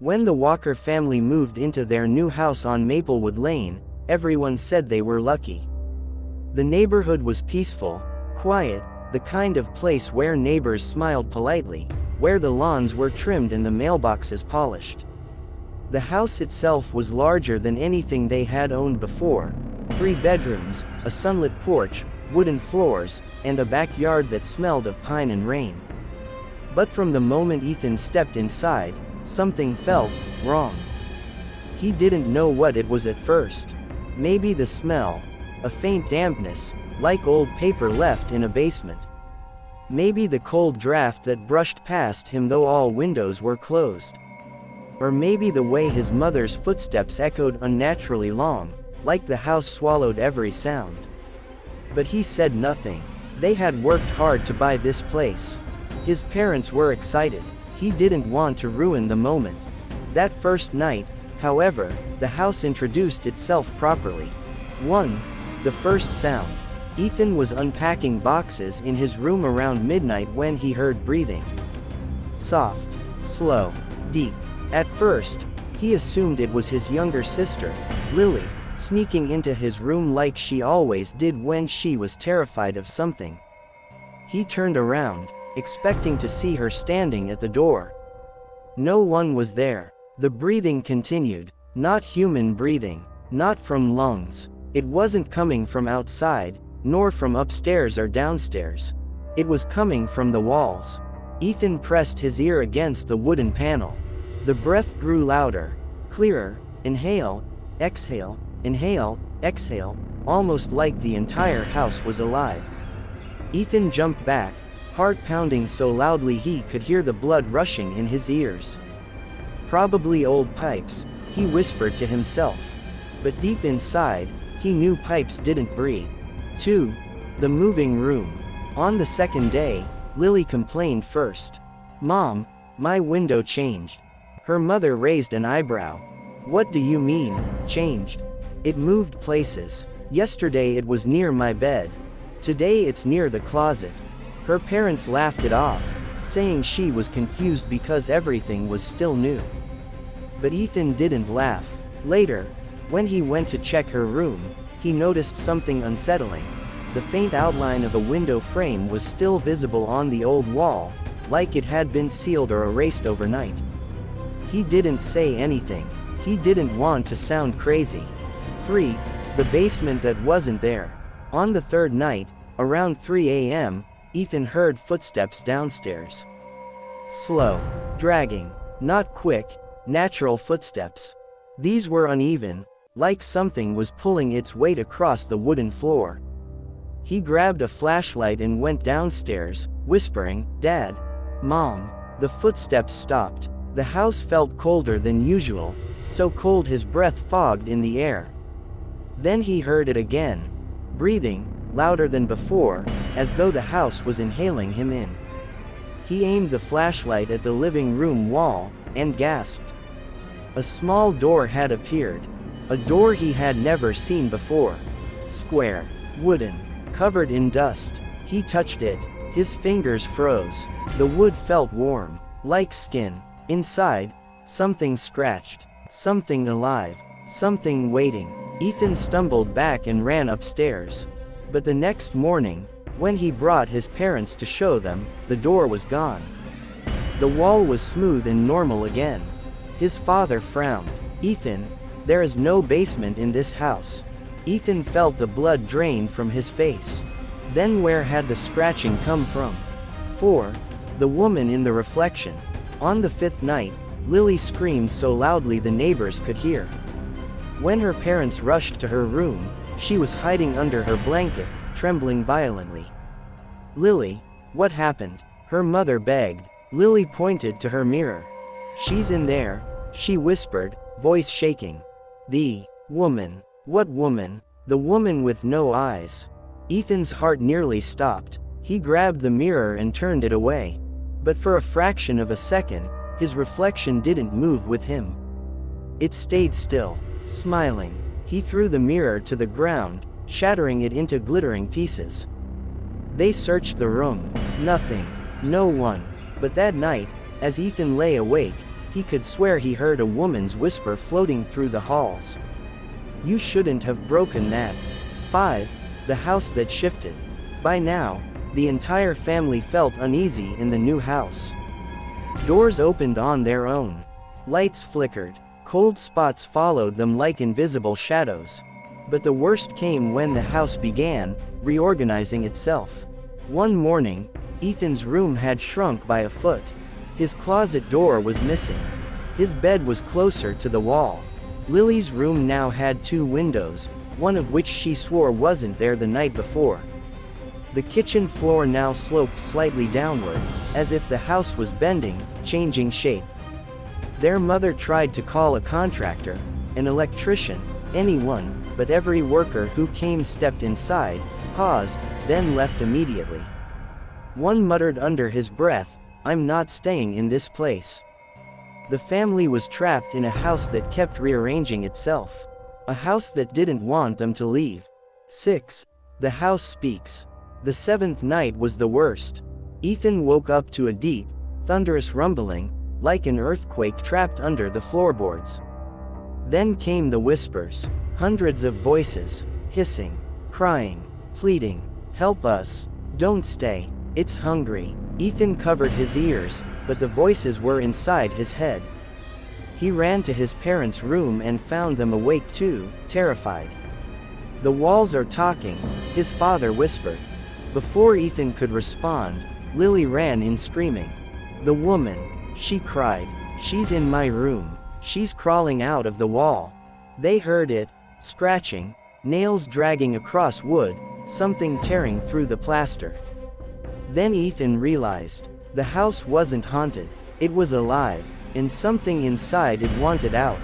When the Walker family moved into their new house on Maplewood Lane, everyone said they were lucky. The neighborhood was peaceful, quiet, the kind of place where neighbors smiled politely, where the lawns were trimmed and the mailboxes polished. The house itself was larger than anything they had owned before: 3 bedrooms, a sunlit porch, wooden floors, and a backyard that smelled of pine and rain. But from the moment Ethan stepped inside, something felt wrong. He didn't know what it was at first. Maybe the smell, a faint dampness, like old paper left in a basement. Maybe the cold draft that brushed past him though all windows were closed. Or maybe the way his mother's footsteps echoed unnaturally long, like the house swallowed every sound. But he said nothing. They had worked hard to buy this place. His parents were excited. He didn't want to ruin the moment. That first night, however, the house introduced itself properly. 1. The first sound. Ethan was unpacking boxes in his room around midnight when he heard breathing. Soft, slow, deep. At first, he assumed it was his younger sister, Lily, sneaking into his room like she always did when she was terrified of something. He turned around, expecting to see her standing at the door. No one was there. The breathing continued, not human breathing, not from lungs. It wasn't coming from outside, nor from upstairs or downstairs. It was coming from the walls. Ethan pressed his ear against the wooden panel. The breath grew louder, clearer. Inhale, exhale, inhale, exhale, almost like the entire house was alive. Ethan jumped back, heart pounding so loudly he could hear the blood rushing in his ears. Probably old pipes, he whispered to himself. But deep inside, he knew pipes didn't breathe. 2. The moving room. On the second day, Lily complained first. "Mom, my window changed." Her mother raised an eyebrow. "What do you mean, changed?" "It moved places. Yesterday it was near my bed. Today it's near the closet." Her parents laughed it off, saying she was confused because everything was still new. But Ethan didn't laugh. Later, when he went to check her room, he noticed something unsettling. The faint outline of a window frame was still visible on the old wall, like it had been sealed or erased overnight. He didn't say anything. He didn't want to sound crazy. 3. The basement that wasn't there. On the third night, around 3 a.m., Ethan heard footsteps downstairs. Slow, dragging, not quick, natural footsteps. These were uneven, like something was pulling its weight across the wooden floor. He grabbed a flashlight and went downstairs, whispering, "Dad, Mom." The footsteps stopped. The house felt colder than usual, so cold his breath fogged in the air. Then he heard it again, breathing, louder than before, as though the house was inhaling him in. He aimed the flashlight at the living room wall, and gasped. A small door had appeared. A door he had never seen before. Square, wooden, covered in dust. He touched it. His fingers froze. The wood felt warm, like skin. Inside, something scratched. Something alive. Something waiting. Ethan stumbled back and ran upstairs. But the next morning, when he brought his parents to show them, the door was gone. The wall was smooth and normal again. His father frowned. "Ethan, there is no basement in this house." Ethan felt the blood drain from his face. Then where had the scratching come from? 4. The woman in the reflection. On the 5th night, Lily screamed so loudly the neighbors could hear. When her parents rushed to her room, she was hiding under her blanket, trembling violently. "Lily, what happened?" her mother begged. Lily pointed to her mirror. "She's in there," she whispered, voice shaking. "The woman." "What woman?" "The woman with no eyes." Ethan's heart nearly stopped. He grabbed the mirror and turned it away. But for a fraction of a second, his reflection didn't move with him. It stayed still, smiling. He threw the mirror to the ground, shattering it into glittering pieces. They searched the room. Nothing. No one. But that night, as Ethan lay awake, He could swear he heard a woman's whisper floating through the halls. You shouldn't have broken that. 5. The house that shifted. By now, the entire family felt uneasy in the new house. Doors opened on their own. Lights flickered. Cold spots followed them like invisible shadows. But the worst came when the house began reorganizing itself. One morning, Ethan's room had shrunk by a foot. His closet door was missing. His bed was closer to the wall. Lily's room now had 2 windows, one of which she swore wasn't there the night before. The kitchen floor now sloped slightly downward, as if the house was bending, changing shape. Their mother tried to call a contractor, an electrician, anyone, but every worker who came stepped inside, paused, then left immediately. One muttered under his breath, "I'm not staying in this place." The family was trapped in a house that kept rearranging itself. A house that didn't want them to leave. 6. The house speaks. The 7th night was the worst. Ethan woke up to a deep, thunderous rumbling, like an earthquake trapped under the floorboards. Then came the whispers. Hundreds of voices, hissing, crying, pleading, "Help us. Don't stay. It's hungry." Ethan covered his ears, but the voices were inside his head. He ran to his parents' room and found them awake too, terrified. "The walls are talking," his father whispered. Before Ethan could respond, Lily ran in screaming. "The woman," she cried, "she's in my room. She's crawling out of the wall." They heard it, scratching, nails dragging across wood, something tearing through the plaster. Then Ethan realized, the house wasn't haunted, it was alive, and something inside it wanted out.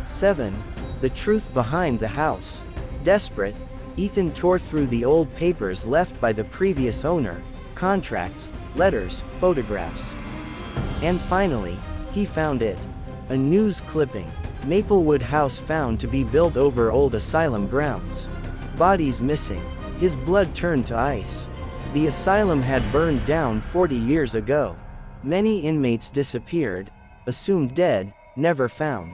7. The truth behind the house. Desperate, Ethan tore through the old papers left by the previous owner, contracts, letters, photographs. And finally, he found it. A news clipping. Maplewood House found to be built over old asylum grounds. Bodies missing. His blood turned to ice. The asylum had burned down 40 years ago. Many inmates disappeared, assumed dead, never found.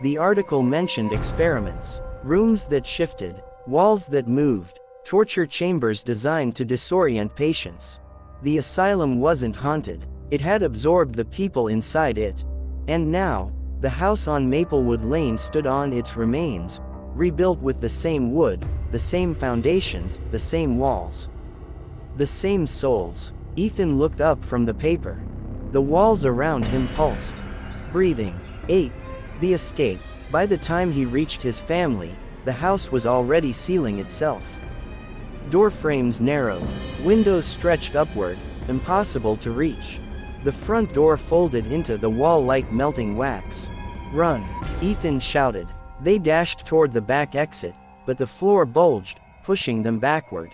The article mentioned experiments, rooms that shifted, walls that moved, torture chambers designed to disorient patients. The asylum wasn't haunted, it had absorbed the people inside it. And now, the house on Maplewood Lane stood on its remains, rebuilt with the same wood, the same foundations, the same walls. The same souls. Ethan looked up from the paper. The walls around him pulsed. Breathing. 8. The escape. By the time he reached his family, the house was already sealing itself. Door frames narrowed, windows stretched upward, impossible to reach. The front door folded into the wall like melting wax. "Run!" Ethan shouted. They dashed toward the back exit, but the floor bulged, pushing them backward.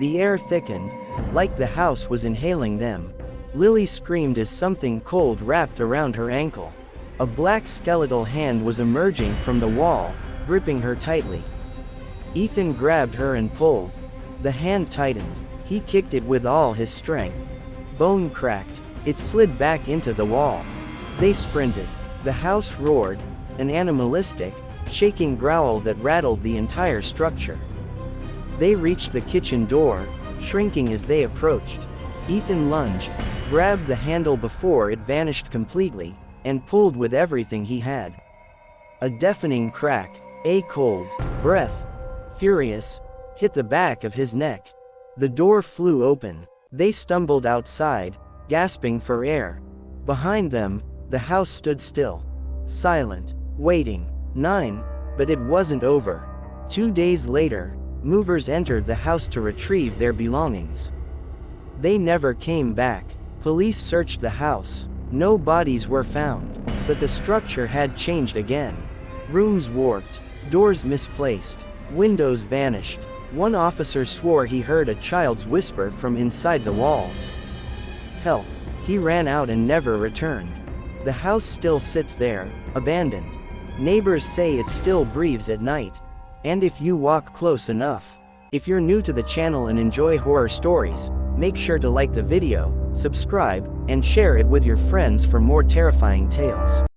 The air thickened, like the house was inhaling them. Lily screamed as something cold wrapped around her ankle. A black skeletal hand was emerging from the wall, gripping her tightly. Ethan grabbed her and pulled. The hand tightened. He kicked it with all his strength. Bone cracked. It slid back into the wall. They sprinted. The house roared, an animalistic, shaking growl that rattled the entire structure. They reached the kitchen door, shrinking as they approached. Ethan lunged, grabbed the handle before it vanished completely, and pulled with everything he had. A deafening crack, a cold breath, furious, hit the back of his neck. The door flew open. They stumbled outside, gasping for air. Behind them, the house stood still, silent, waiting. 9. But it wasn't over. 2 days later, movers entered the house to retrieve their belongings. They never came back. Police searched the house. No bodies were found, but the structure had changed again. Rooms warped, doors misplaced, windows vanished. One officer swore he heard a child's whisper from inside the walls. Help! He ran out and never returned. The house still sits there, abandoned. Neighbors say it still breathes at night. And if you walk close enough. If you're new to the channel and enjoy horror stories, make sure to like the video, subscribe, and share it with your friends for more terrifying tales.